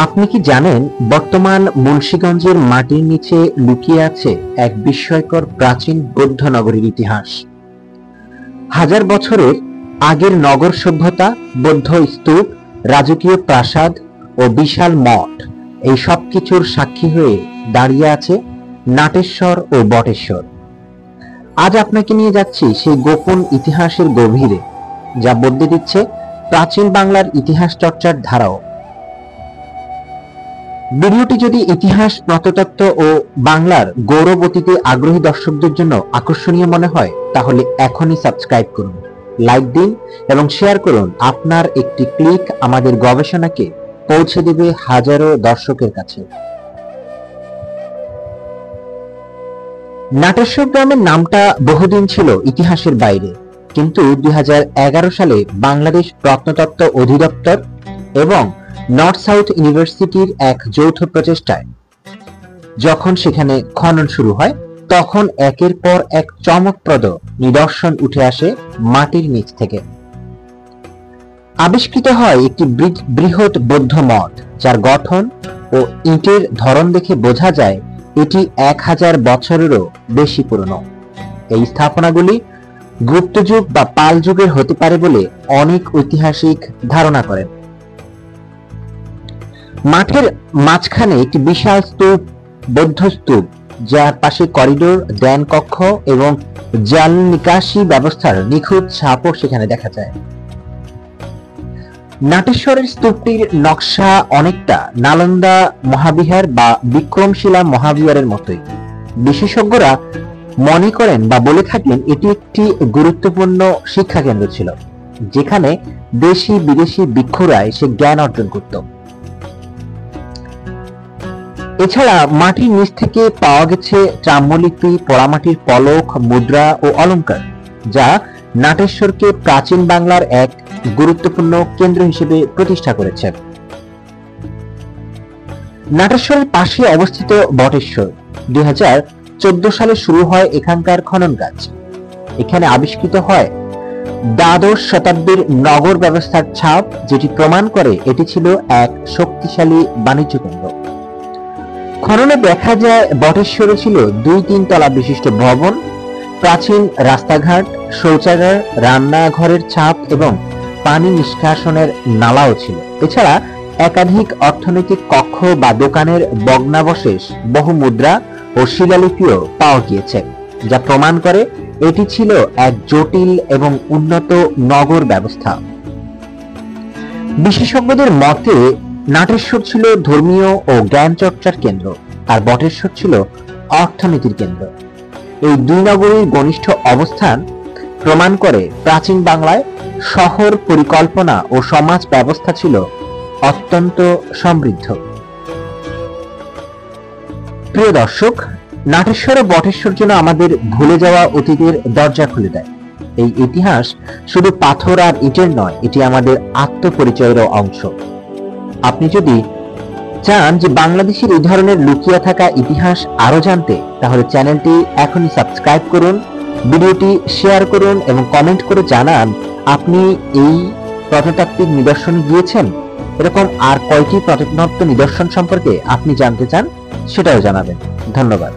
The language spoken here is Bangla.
আপনি কি জানেন বর্তমান মুন্সিগঞ্জের মাটির নিচে লুকিয়ে আছে এক বিস্ময়কর প্রাচীন বৌদ্ধ নগরীর ইতিহাস। হাজার বছরের আগের নগর সভ্যতা, বৌদ্ধ স্তূপ, রাজকীয় প্রাসাদ ও বিশাল মঠ, এই সব কিছুর সাক্ষী হয়ে দাঁড়িয়ে আছে নাটেশ্বর ও বটেশ্বর। আজ আপনাকে নিয়ে যাচ্ছি সেই গোপন ইতিহাসের গভীরে, যা বদলে দিচ্ছে প্রাচীন বাংলার ইতিহাস চর্চার ধারাও। ভিডিওটি যদি ইতিহাস, প্রত্নতত্ত্ব ও বাংলার গৌরব অতীতে আগ্রহী দর্শকদের জন্য আকর্ষণীয় মনে হয়, তাহলে এখনই সাবস্ক্রাইব করুন, লাইক দিন এবং শেয়ার করুন। আপনার একটি ক্লিক আমাদের গবেষণাকে পৌঁছে দেবে হাজারো দর্শকের কাছে। নাটেশ্বর গ্রামের নামটা বহুদিন ছিল ইতিহাসের বাইরে, কিন্তু 2011 সালে বাংলাদেশ প্রত্নতত্ত্ব অধিদপ্তর এবং নর্থ সাউথ ইউনিভার্সিটির এক যৌথ প্রচেষ্টায় যখন সেখানে খনন শুরু হয়, তখন একের পর এক চমকপ্রদ নিদর্শন উঠে আসে মাটির নিচ থেকে। আবিষ্কৃত হয় একটি বৃহৎ বৌদ্ধ মঠ, যার গঠন ও ইটের ধরন দেখে বোঝা যায় এটি 1000 বছরেরও বেশি পুরনো। এই স্থাপনাগুলি গুপ্ত যুগ বা পাল যুগের হতে পারে বলে অনেক ঐতিহাসিক ধারণা করেন। মাঠের মাঝখানে একটি বিশাল স্তূপ, বৌদ্ধ স্তূপ, যার পাশে করিডোর, ধ্যান কক্ষ এবং জল নিকাশি ব্যবস্থার নিখুঁত ছাপও সেখানে দেখা যায়। নাটেশ্বরের স্তূপটির নকশা অনেকটা নালন্দা মহাবিহার বা বিক্রমশিলা মহাবিহারের মতোই। বিশেষজ্ঞরা মনে করেন বা বলে থাকেন এটি একটি গুরুত্বপূর্ণ শিক্ষা কেন্দ্র ছিল, যেখানে দেশি বিদেশি ভিক্ষুরা এসে জ্ঞান অর্জন করত। এছাড়া মাটির নিচ থেকে পাওয়া গেছে তাম্রলিপি, পোড়ামাটির ফলক, মুদ্রা ও অলংকার, যা নাটেশ্বরকে প্রাচীন বাংলার এক গুরুত্বপূর্ণ কেন্দ্র হিসেবে প্রতিষ্ঠা করেছে। নাটেশ্বরের পাশে অবস্থিত বটেশ্বর। 2014 সালে শুরু হয় এখানকার খনন কাজ। এখানে আবিষ্কৃত হয় দ্বাদশ শতাব্দীর নগর ব্যবস্থার ছাপ, যেটি প্রমাণ করে এটি ছিল এক শক্তিশালী বাণিজ্য কেন্দ্র। খননে দেখা যায় বটেশ্বরে ছিল 2-3 তলা বিশিষ্ট ভবন, প্রাচীন রাস্তাঘাট, শৌচাগার, রান্নাঘরের ছাপ এবং পানি নিষ্কাশনের নালাও ছিল। এছাড়া একাধিক অর্থনৈতিক কক্ষ বা দোকানের ভগ্নাবশেষ, বহু মুদ্রা ও শিলালিপিও পাওয়া গিয়েছে, যা প্রমাণ করে এটি ছিল এক জটিল এবং উন্নত নগর ব্যবস্থা। বিশেষজ্ঞদের মতে নাটেশ্বর ছিল ধর্মীয় ও জ্ঞান চর্চার কেন্দ্র, আর বটেশ্বর ছিল অর্থনীতির কেন্দ্র। এই দুই নগরীর ঘনিষ্ঠ অবস্থান প্রমাণ করে প্রাচীন বাংলায় শহর পরিকল্পনা ও সমাজ ব্যবস্থা ছিল অত্যন্ত সমৃদ্ধ। প্রিয় দর্শক, নাটেশ্বর ও বটেশ্বর যেন আমাদের ভুলে যাওয়া অতীতের দরজা খুলে দেয়। এই ইতিহাস শুধু পাথর আর ইটের নয়, এটি আমাদের আত্মপরিচয়েরও অংশ। আপনি যদি চান যে বাংলাদেশের এই ধরনের লুকিয়ে থাকা ইতিহাস আরো জানতে, তাহলে চ্যানেলটি এখনই সাবস্ক্রাইব করুন, ভিডিওটি শেয়ার করুন এবং কমেন্ট করে জানান আপনি এই প্রত্নতাত্ত্বিক নিদর্শনে গিয়েছেন। এরকম আর কয়টি প্রত্নতত্ত্ব নিদর্শন সম্পর্কে আপনি জানতে চান, সেটাও জানাবেন। ধন্যবাদ।